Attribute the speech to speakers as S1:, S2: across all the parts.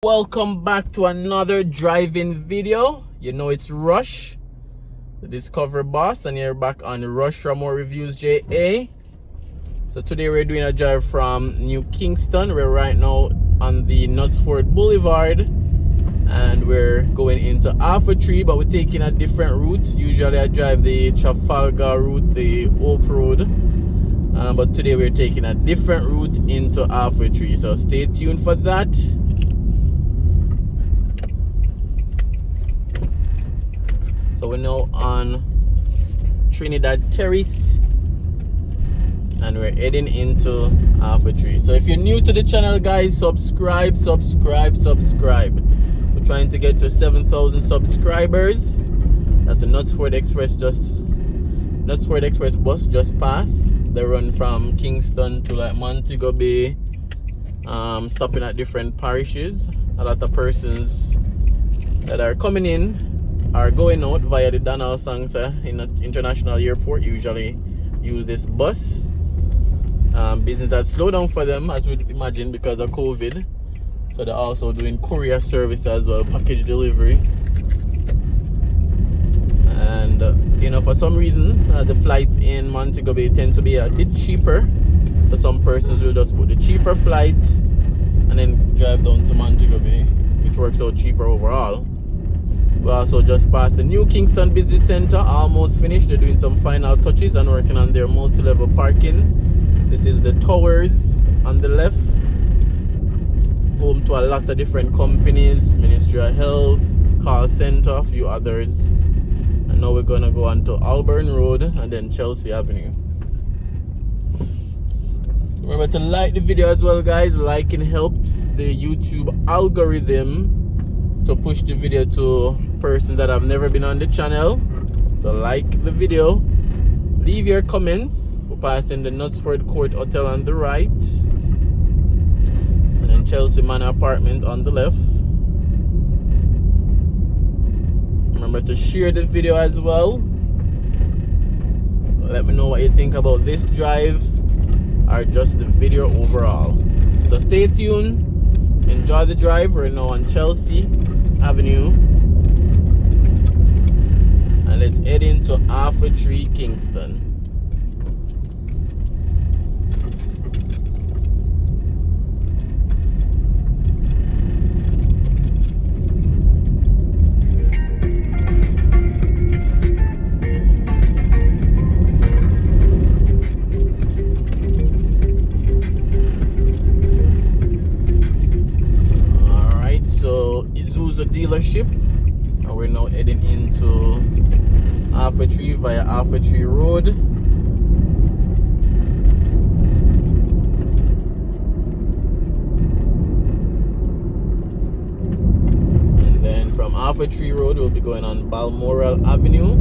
S1: Welcome back to another driving video. You know it's Rush, the Discover Boss, and you're back on Rush Raymore Reviews JA. So today we're doing a drive from New Kingston. We're right now on the Knutsford Boulevard and we're going into Alpha Tree, but we're taking a different route. Usually I drive the Trafalgar route, the Oak Road, but today we're taking a different route into Alpha Tree. So stay tuned for that. So we're now on Trinidad Terrace and we're heading into Alpha Tree. So if you're new to the channel, guys, subscribe. We're trying to get to 7,000 subscribers. That's the Knutsford Express bus just passed. They run from Kingston to like Montego Bay, stopping at different parishes. A lot of persons that are coming in are going out via the Donald Sangster International Airport usually use this bus. Business has slowed down for them, as we'd imagine, because of COVID. So they're also doing courier service as well, package delivery. And you know, for some reason the flights in Montego Bay tend to be a bit cheaper. So some persons will just book the cheaper flight and then drive down to Montego Bay, which works out cheaper overall. We also just passed the New Kingston Business Center, almost finished. They're doing some final touches and working on their multi-level parking. This is the towers on the left, home to a lot of different companies, Ministry of Health, call center, a few others. And now we're gonna go on to Auburn Road and then Chelsea Avenue. Remember to like the video as well, guys. Liking helps the YouTube algorithm to push the video to persons that have never been on the channel. So like the video, leave your comments. We're passing the Knutsford Court Hotel on the right and then Chelsea Manor Apartment on the left. Remember to share the video as well. Let me know what you think about this drive or just the video overall. So stay tuned, enjoy the drive. We're now on Chelsea Avenue and let's head into Alpha Tree, Kingston. Alright, so Isuzu dealership, and we're now heading into Alpha Tree via Alpha Tree Road. And then from Alpha Tree Road we'll be going on Balmoral Avenue.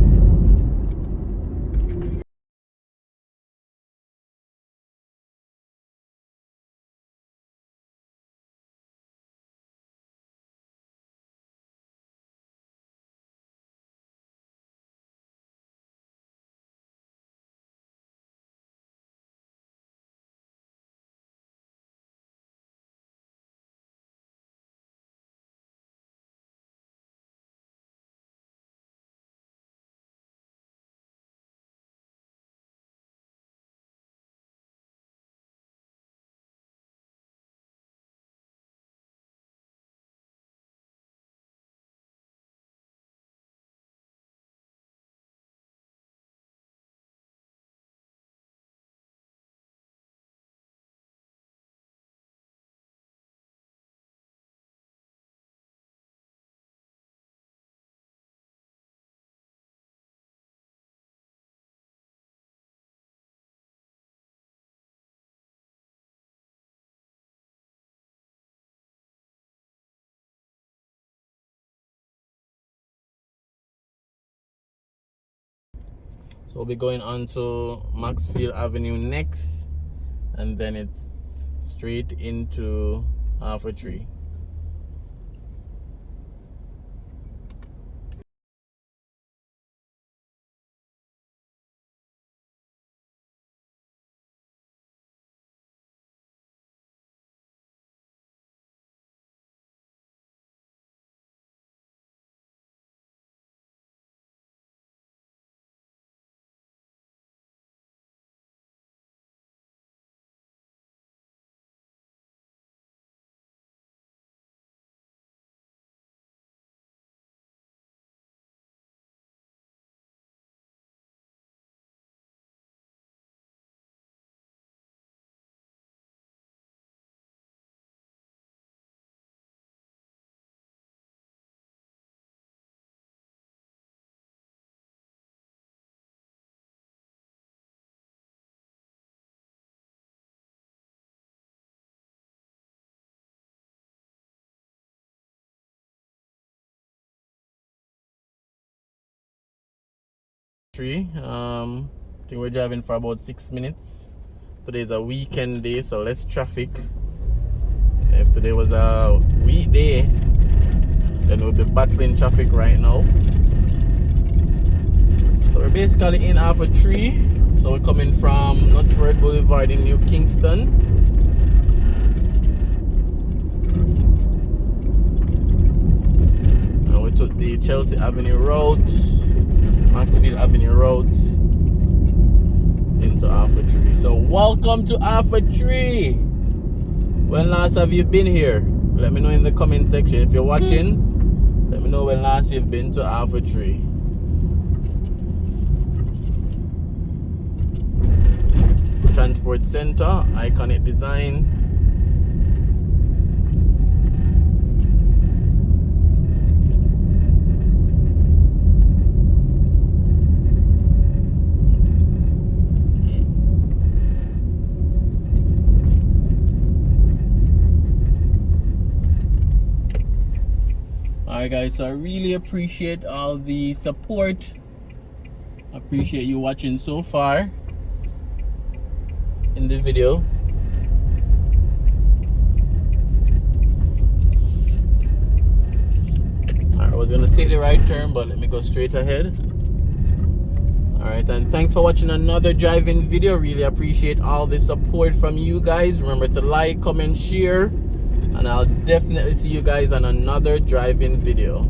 S1: So we'll be going on to Maxfield Avenue next, and then it's straight into Alpha Tree. 3. I think we're driving for about 6 minutes. Today's a weekend day, so less traffic. If today was a weekday, then we'll be battling traffic right now. So we're basically in Alpha 3. So we're coming from Northford Boulevard in New Kingston. And we took the Chelsea Avenue route, Maxfield Avenue route, into Alpha 3. So welcome to Alpha 3. When last have you been here? Let me know in the comment section. If you're watching, let me know when last you've been to Alpha 3. Transport Center, iconic design. Alright guys, so I really appreciate all the support. I appreciate you watching so far in the video. Alright, I was gonna take the right turn, but let me go straight ahead. Alright, and thanks for watching another driving video. Really appreciate all the support from you guys. Remember to like, comment, share, and I'll definitely see you guys on another driving video.